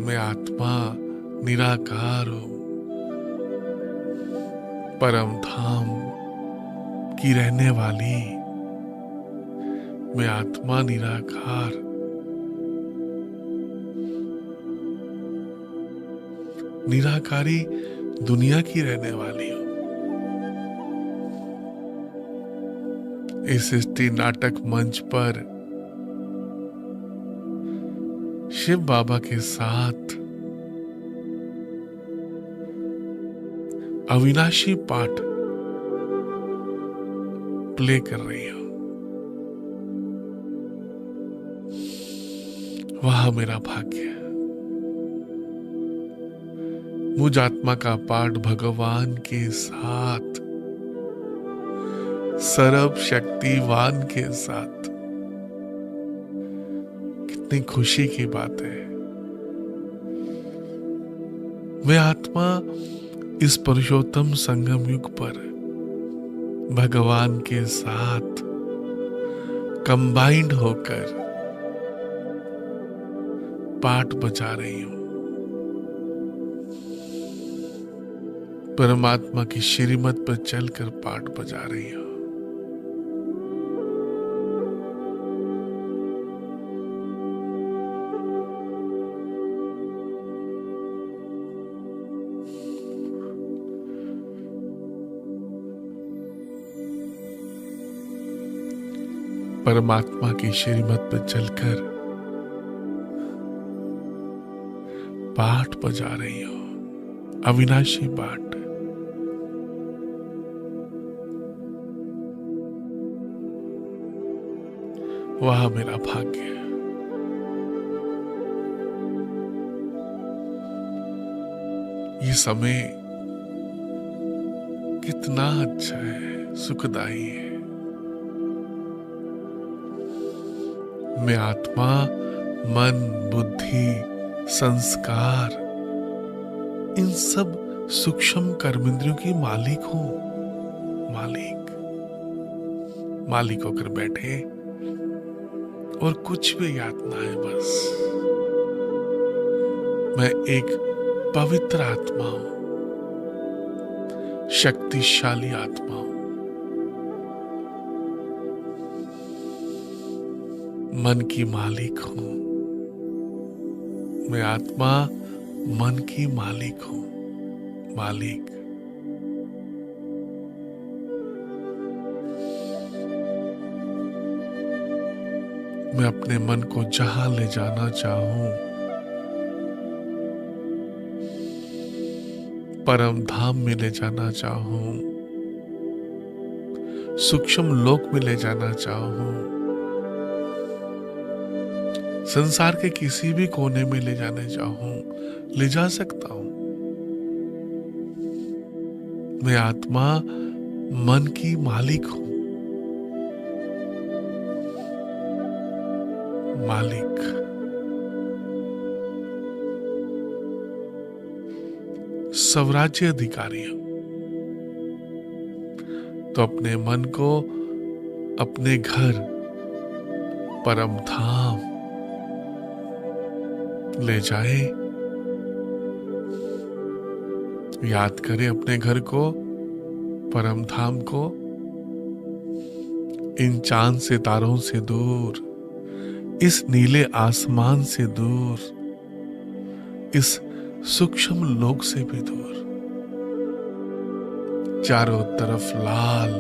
मैं आत्मा निराकार हूं, परम धाम की रहने वाली मैं आत्मा निराकार निराकारी दुनिया की रहने वाली हूं। इस सृष्टि नाटक मंच पर शिव बाबा के साथ अविनाशी पाठ प्ले कर रही हूं। वह मेरा भाग्य है। मुझ आत्मा का पाठ भगवान के साथ, सर्व शक्तिवान के साथ, कितनी खुशी की बात है। मैं आत्मा इस पुरुषोत्तम संगम युग पर भगवान के साथ कंबाइंड होकर पाठ बजा रही हूं। परमात्मा की श्रीमत पर चलकर पाठ बजा रही हूं। परमात्मा की श्रीमत पर चलकर पाठ बजा रही हो, अविनाशी पाठ। वह मेरा भाग्य है। ये समय कितना अच्छा है, सुखदाई है। मैं आत्मा, मन, बुद्धि, संस्कार, इन सब सूक्ष्म कर्मेंद्रियों की मालिक हूं। मालिक होकर बैठे और कुछ भी याद ना है। बस मैं एक पवित्र आत्मा हूं, शक्तिशाली आत्मा हूं। मन की मालिक हूं। मैं आत्मा मन की मालिक हूं। मालिक। मैं अपने मन को जहां ले जाना चाहूं, परम धाम में ले जाना चाहूं, सूक्ष्म लोक में ले जाना चाहूं, संसार के किसी भी कोने में ले जाने चाहूं, ले जा सकता हूं। मैं आत्मा मन की मालिक हूं। मालिक। स्वराज्य अधिकारी हूं। तो अपने मन को अपने घर, परम धाम ले जाए। याद करें अपने घर को, परम धाम को, इन चांद सितारों से दूर, इस नीले आसमान से दूर, इस सूक्ष्म लोक से भी दूर। चारों तरफ लाल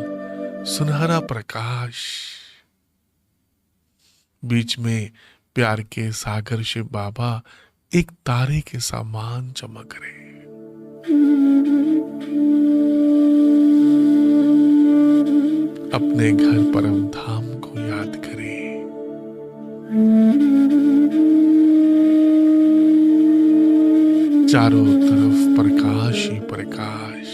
सुनहरा प्रकाश, बीच में प्यार के सागर शिव बाबा एक तारे के समान चमक रहे। अपने घर परम धाम को याद करें। चारों तरफ प्रकाश ही प्रकाश,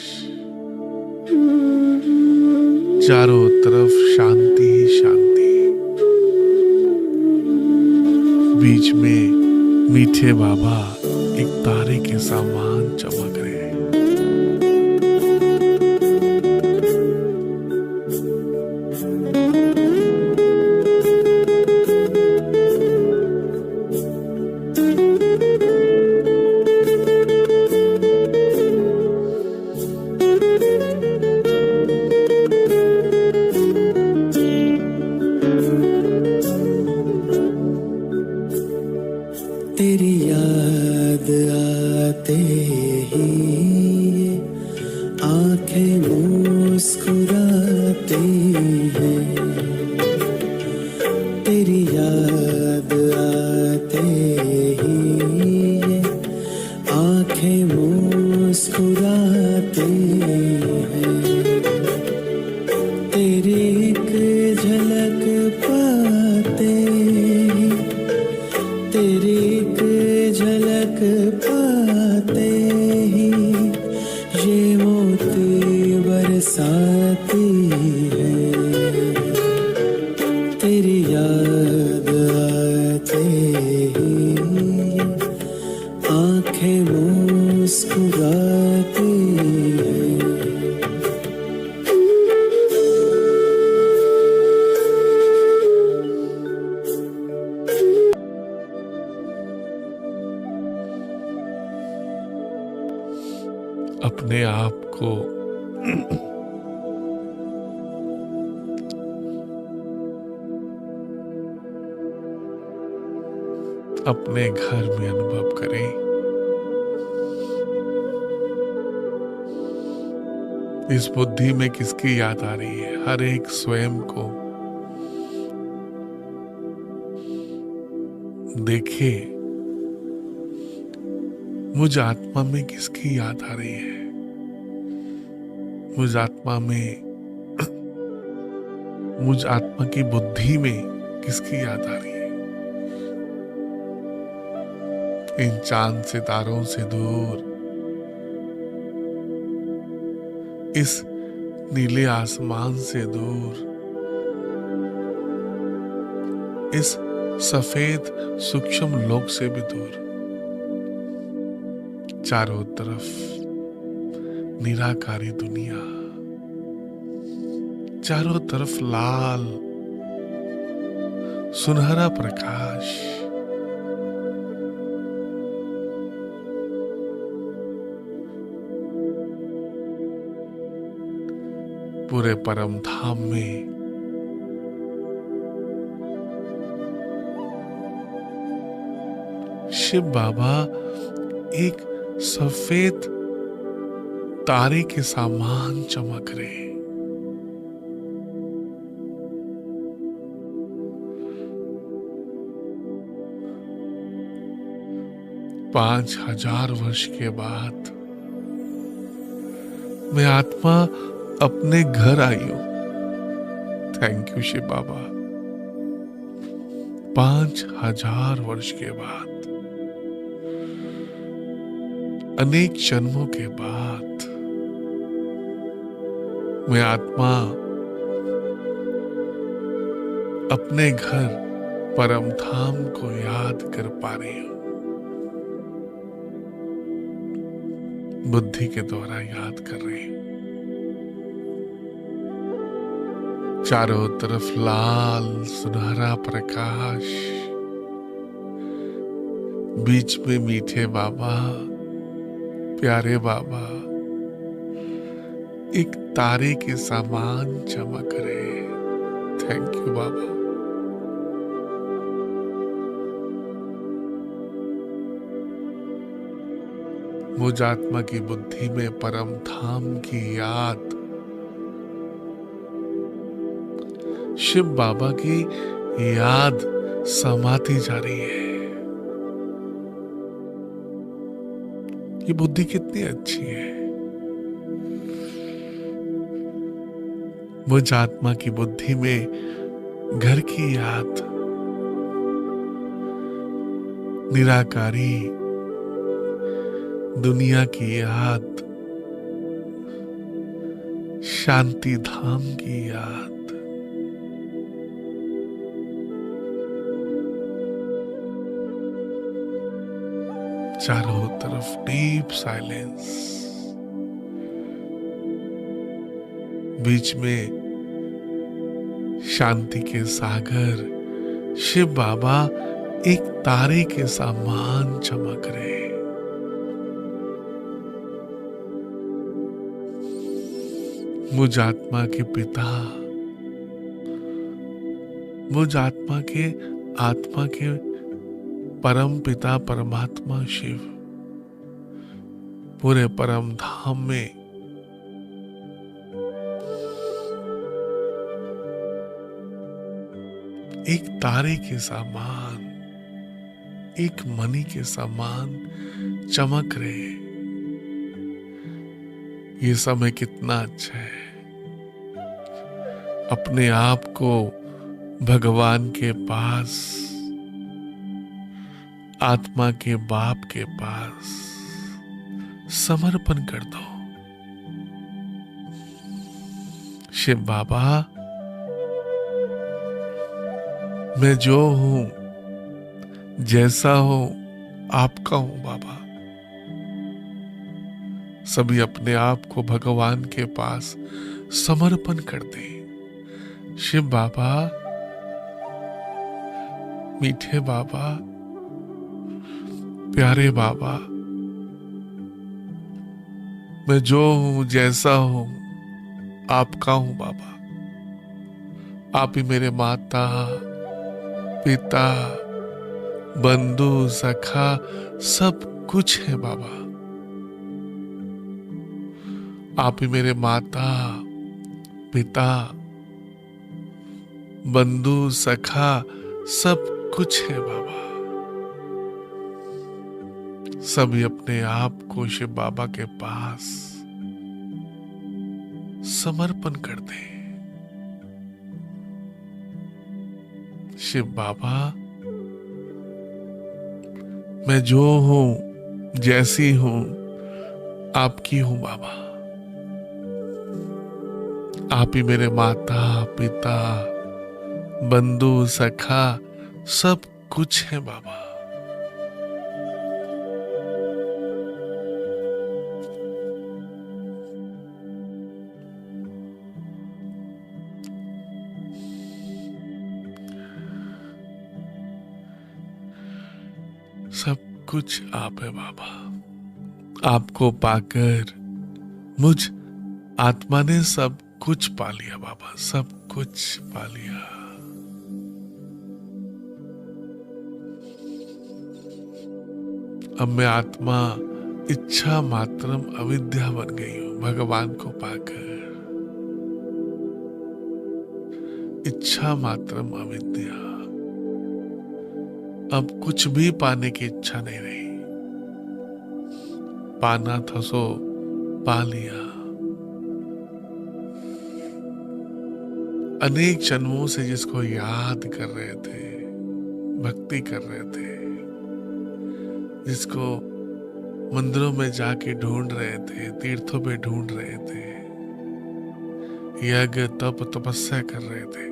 चारों तरफ शांति ही शांति, बीच में मीठे बाबा एक तारे के समान चमक रहे हैं। तेरी याद आते ही ये आंखें मुस्कुराती हैं। तेरी याद आते ही ये आंखें मुस्कुराती हैं। तेरी एक झलक पाते ही, तेरी एक झलक पाते ही ये मोती बरसाती है। तेरी याद आते ही ये आंखें मुस्कुराती है। अपने आप को अपने घर में अनुभव करें। इस बुद्धि में किसकी याद आ रही है? हर एक स्वयं को देखे, मुझ आत्मा में किसकी याद आ रही है? मुझ आत्मा में, मुझ आत्मा की बुद्धि में किसकी याद आ रही है? इन चांद सितारों से दूर, इस नीले आसमान से दूर, इस सफेद सूक्ष्म लोक से भी दूर, चारों तरफ निराकारी दुनिया, चारों तरफ लाल सुनहरा प्रकाश, पूरे परम धाम में शिव बाबा एक सफेद तारे के समान चमक रहे। 5000 वर्ष के बाद मैं आत्मा अपने घर आई हूं। थैंक यू शिव बाबा। 5000 वर्ष के बाद, अनेक जन्मों के बाद मैं आत्मा अपने घर परम धाम को याद कर पा रही हूं। बुद्धि के द्वारा याद कर रही हूं। चारों तरफ लाल सुनहरा प्रकाश, बीच में मीठे बाबा, प्यारे बाबा एक तारे के समान चमक रहे। थैंक यू बाबा। मुझ आत्मा की बुद्धि में परम धाम की याद शिव बाबा की याद समाती जा रही है। ये बुद्धि कितनी अच्छी है। मुझ आत्मा की बुद्धि में घर की याद, निराकारी दुनिया की याद, शांति धाम की याद, चारों तरफ डीप साइलेंस, बीच में शांति के सागर शिव बाबा एक तारे के समान चमक रहे। मुझ आत्मा के पिता, मुझ आत्मा के परम पिता परमात्मा शिव पूरे परम धाम में एक तारे के समान, एक मणि के समान चमक रहे। ये समय कितना अच्छा है अपने आप को भगवान के पास, आत्मा के बाप के पास समर्पण कर दो। शिव बाबा, मैं जो हूं, जैसा हूं, आपका हूं बाबा। सभी अपने आप को भगवान के पास समर्पण कर दे। शिव बाबा, मीठे बाबा, प्यारे बाबा, मैं जो हूं, जैसा हूं, आपका हूं बाबा। आप ही मेरे माता, पिता, बंधु, सखा सब कुछ है बाबा। आप ही मेरे माता, पिता, बंधु, सखा सब कुछ है बाबा। सभी अपने आप को शिव बाबा के पास समर्पण कर दे। शिव बाबा, मैं जो हूं, जैसी हूं, आपकी हूं बाबा। आप ही मेरे माता, पिता, बंधु, सखा सब कुछ है बाबा। सब कुछ आप है बाबा। आपको पाकर मुझ आत्मा ने सब कुछ पा लिया बाबा, सब कुछ पा लिया। अब मैं आत्मा इच्छा मात्रम अविद्या बन गई हूं भगवान को पाकर। इच्छा मात्रम अविद्या। अब कुछ भी पाने की इच्छा नहीं रही। पाना था सो पा लिया। अनेक जन्मों से जिसको याद कर रहे थे, भक्ति कर रहे थे, जिसको मंदिरों में जाके ढूंढ रहे थे, तीर्थों पे ढूंढ रहे थे, यज्ञ तप तपस्या कर रहे थे,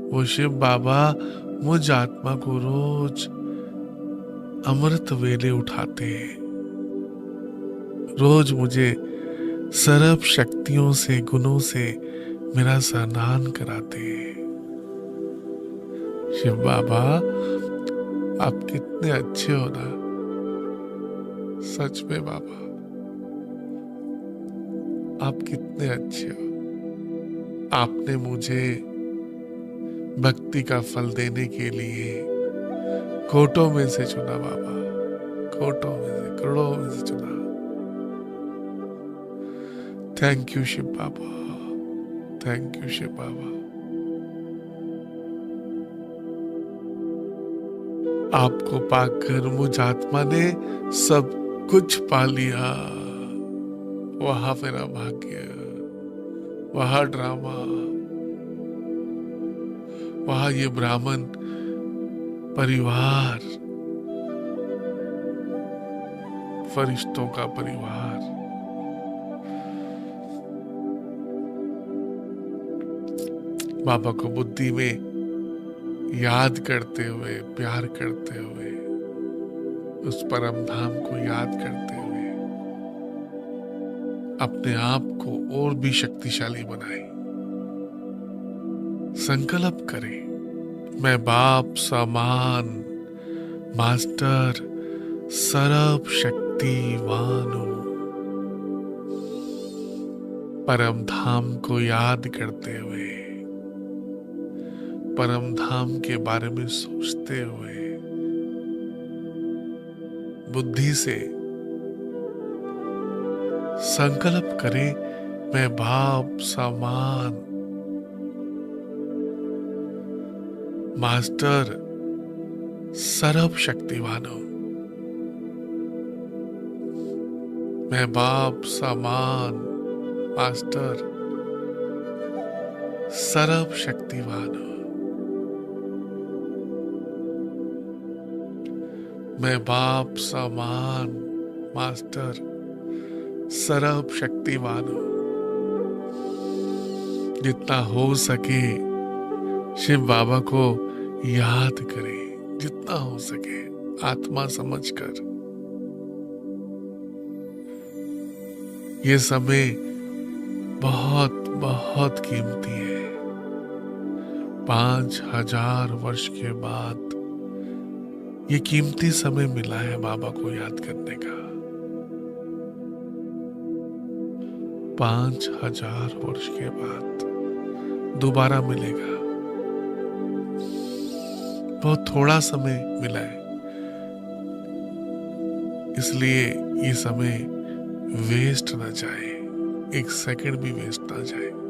वो शिव बाबा मुझ आत्मा को रोज अमृत वेले उठाते, रोज मुझे सर्व शक्तियों से, गुणों से मेरा स्नान कराते। शिव बाबा, आप कितने अच्छे हो ना, सच में बाबा, आप कितने अच्छे हो। आपने मुझे भक्ति का फल देने के लिए कोटों में से चुना बाबा, कोटों में से, करोड़ों में से चुना। Thank you Shiv Baba, thank you Shiv Baba. आपको पाकर मुझ आत्मा ने सब कुछ पा लिया। वहां मेरा भाग्य, वहां ड्रामा, वहां ये ब्राह्मण परिवार, फरिश्तों का परिवार, बाबा को बुद्धि में याद करते हुए, प्यार करते हुए, उस परम धाम को याद करते हुए अपने आप को और भी शक्तिशाली बनाए। संकल्प करें, मैं बाप समान मास्टर सर्व शक्तिवान हूं। परम धाम को याद करते हुए, परम धाम के बारे में सोचते हुए, बुद्धि से संकल्प करें, मैं बाप समान मास्टर सर्वशक्तिवान हूं। मैं बाप समान मास्टर सर्वशक्तिवान हूं। मैं बाप समान मास्टर सर्वशक्तिवान हूं। जितना हो सके शिव बाबा को याद करें, जितना हो सके आत्मा समझकर। ये समय बहुत बहुत कीमती है। 5000 वर्ष के बाद ये कीमती समय मिला है बाबा को याद करने का। 5000 वर्ष के बाद दोबारा मिलेगा। बहुत थोड़ा समय मिला है, इसलिए ये समय वेस्ट ना जाए, एक सेकंड भी वेस्ट ना जाए।